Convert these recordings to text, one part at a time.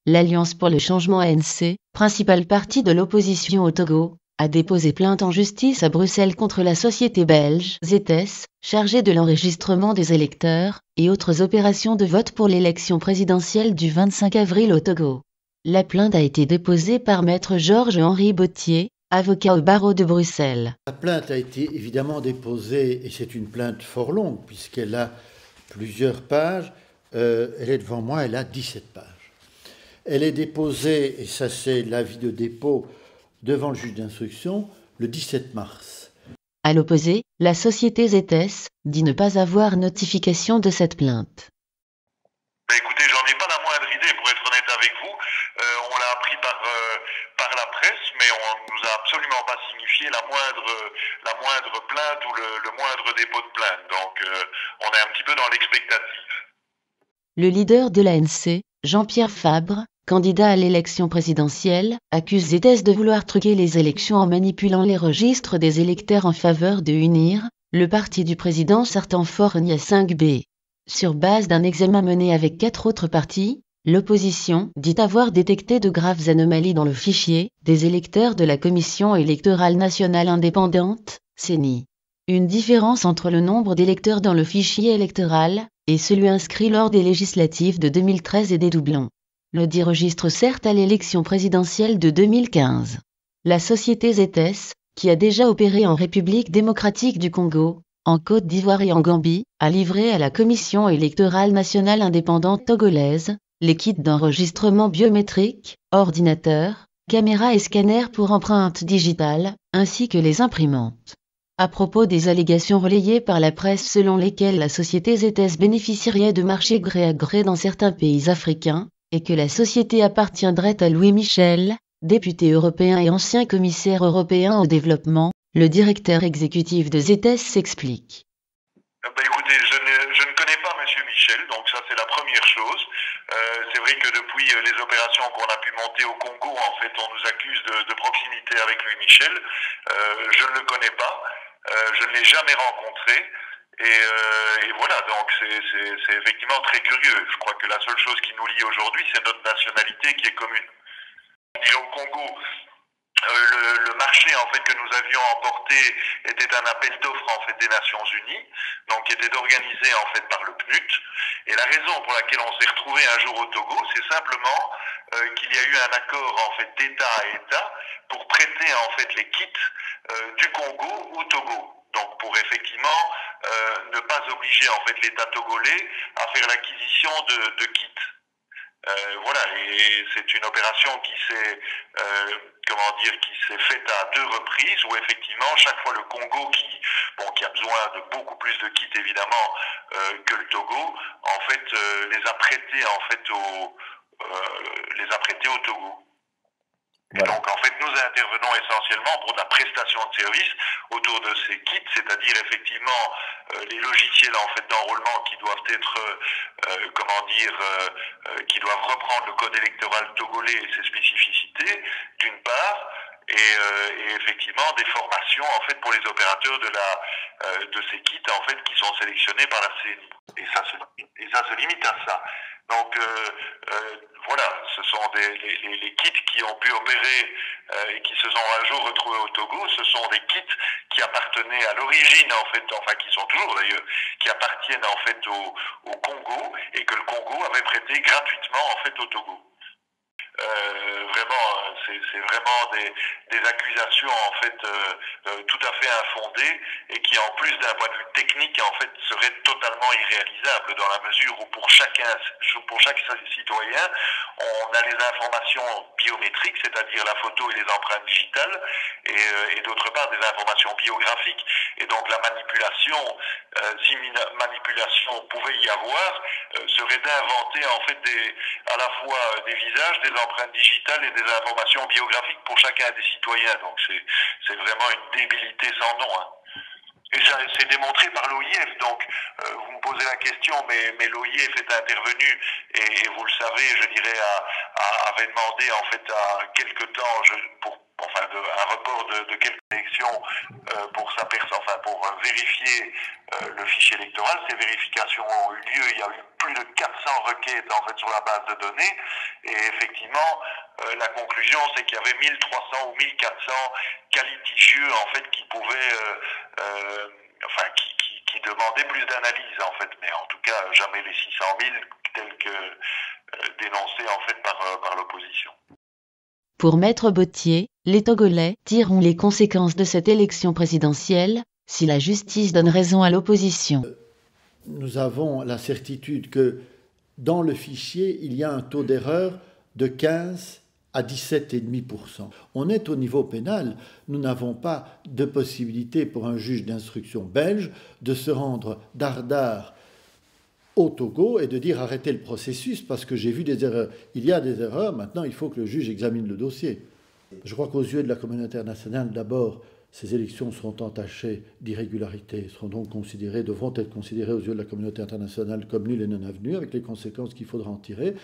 l'Alliance pour le changement ANC, principal parti de l'opposition au Togo, a déposé plainte en justice à Bruxelles contre la société belge ZS, chargée de l'enregistrement des électeurs et autres opérations de vote pour l'élection présidentielle du 25 avril au Togo. La plainte a été déposée par maître Georges-Henri Bottier, avocat au barreau de Bruxelles. La plainte a été évidemment déposée, et c'est une plainte fort longue, puisqu'elle a plusieurs pages. Elle est devant moi, elle a 17 pages. Elle est déposée, et ça c'est l'avis de dépôt, devant le juge d'instruction, le 17 mars. À l'opposé, la société ZS dit ne pas avoir notification de cette plainte. Écoutez, j'en ai pas la moindre idée, pour être honnête avec vous. On l'a appris par la presse, mais on nous a absolument pas signifié la moindre plainte ou le moindre dépôt de plainte. Donc, on est un petit peu dans l'expectative. Le leader de l'ANC, Jean-Pierre Fabre, candidat à l'élection présidentielle, accuse ZS de vouloir truquer les élections en manipulant les registres des électeurs en faveur de UNIR, le parti du président Sartan Fornia 5B. Sur base d'un examen mené avec 4 autres partis, l'opposition dit avoir détecté de graves anomalies dans le fichier des électeurs de la Commission électorale nationale indépendante, CENI. Une différence entre le nombre d'électeurs dans le fichier électoral et celui inscrit lors des législatives de 2013 et des doublons. Le dit registre certes à l'élection présidentielle de 2015. La société ZS, qui a déjà opéré en République démocratique du Congo, en Côte d'Ivoire et en Gambie, a livré à la Commission électorale nationale indépendante togolaise les kits d'enregistrement biométrique, ordinateur, caméra et scanner pour empreintes digitales, ainsi que les imprimantes. À propos des allégations relayées par la presse selon lesquelles la société ZS bénéficierait de marchés gré à gré dans certains pays africains, et que la société appartiendrait à Louis Michel, député européen et ancien commissaire européen au développement, le directeur exécutif de ZS s'explique. Écoutez, je ne connais pas M. Michel, donc ça c'est la première chose. C'est vrai que depuis les opérations qu'on a pu monter au Congo, en fait, on nous accuse de proximité avec Louis Michel. Je ne le connais pas, je ne l'ai jamais rencontré. Et voilà, donc c'est effectivement très curieux. Je crois que la seule chose qui nous lie aujourd'hui, c'est notre nationalité qui est commune. Et au Congo, le marché en fait que nous avions emporté était un appel d'offres en fait des Nations Unies, donc qui était organisé en fait par le PNUD. Et la raison pour laquelle on s'est retrouvé un jour au Togo, c'est simplement qu'il y a eu un accord en fait d'État à État pour prêter en fait les kits du Congo au Togo. Donc pour effectivement ne pas obliger en fait l'État togolais à faire l'acquisition de kits. Voilà, et c'est une opération qui s'est faite à 2 reprises, où effectivement chaque fois le Congo qui a besoin de beaucoup plus de kits évidemment que le Togo, en fait les a prêtés au Togo. Voilà. Donc en fait, nous intervenons essentiellement pour de la prestation de services autour de ces kits, c'est-à-dire effectivement les logiciels en fait d'enrôlement qui doivent être, qui doivent reprendre le code électoral togolais et ses spécificités, d'une part, et effectivement des formations en fait pour les opérateurs de ces kits en fait qui sont sélectionnés par la CENI. Et ça se limite à ça. Donc voilà, ce sont les kits qui ont pu opérer et qui se sont un jour retrouvés au Togo. Ce sont des kits qui appartenaient à l'origine en fait, enfin qui sont toujours d'ailleurs, qui appartiennent en fait au Congo et que le Congo avait prêté gratuitement en fait au Togo. Vraiment, c'est vraiment des accusations en fait tout à fait infondées et qui en plus d'un point de vue technique en fait seraient totalement irréalisables dans la mesure où pour chaque citoyen on a les informations biométriques, c'est-à-dire la photo et les empreintes digitales et d'autre part des informations biographiques et donc la manipulation, si manipulation pouvait y avoir, serait d'inventer en fait à la fois des visages, des empreintes digitales et des informations biographiques pour chacun des citoyens. Donc c'est vraiment une débilité sans nom. Hein. Et ça c'est démontré par l'OIF. Donc, vous me posez la question, mais l'OIF est intervenu et vous le savez, je dirais, avait demandé en fait à quelque temps un report de quelques élections pour vérifier le fichier électoral. Ces vérifications ont eu lieu. Il y a eu plus de 400 requêtes en fait sur la base de données. Et effectivement, la conclusion, c'est qu'il y avait 1300 ou 1400 cas litigieux en fait qui pouvaient qui demandaient plus d'analyse en fait, mais en tout cas jamais les 600 000 tels que dénoncés en fait par l'opposition. Pour Maître Bottier, les Togolais tireront les conséquences de cette élection présidentielle si la justice donne raison à l'opposition. Nous avons la certitude que dans le fichier, il y a un taux d'erreur de 15 à 17,5%. On est au niveau pénal. Nous n'avons pas de possibilité pour un juge d'instruction belge de se rendre dardard au Togo et de dire arrêtez le processus parce que j'ai vu des erreurs. Il y a des erreurs, maintenant il faut que le juge examine le dossier. Je crois qu'aux yeux de la communauté internationale, d'abord, ces élections seront entachées d'irrégularités, devront être considérées aux yeux de la communauté internationale comme nulles et non avenues, avec les conséquences qu'il faudra en tirer.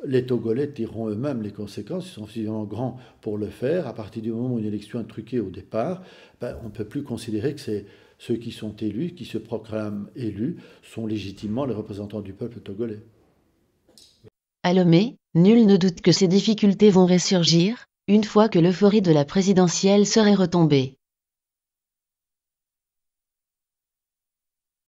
Les Togolais tireront eux-mêmes les conséquences, ils sont suffisamment grands pour le faire. À partir du moment où une élection est truquée au départ, on ne peut plus considérer que c'est ceux qui sont élus, qui se proclament élus, sont légitimement les représentants du peuple togolais. À Lomé, nul ne doute que ces difficultés vont ressurgir, une fois que l'euphorie de la présidentielle serait retombée.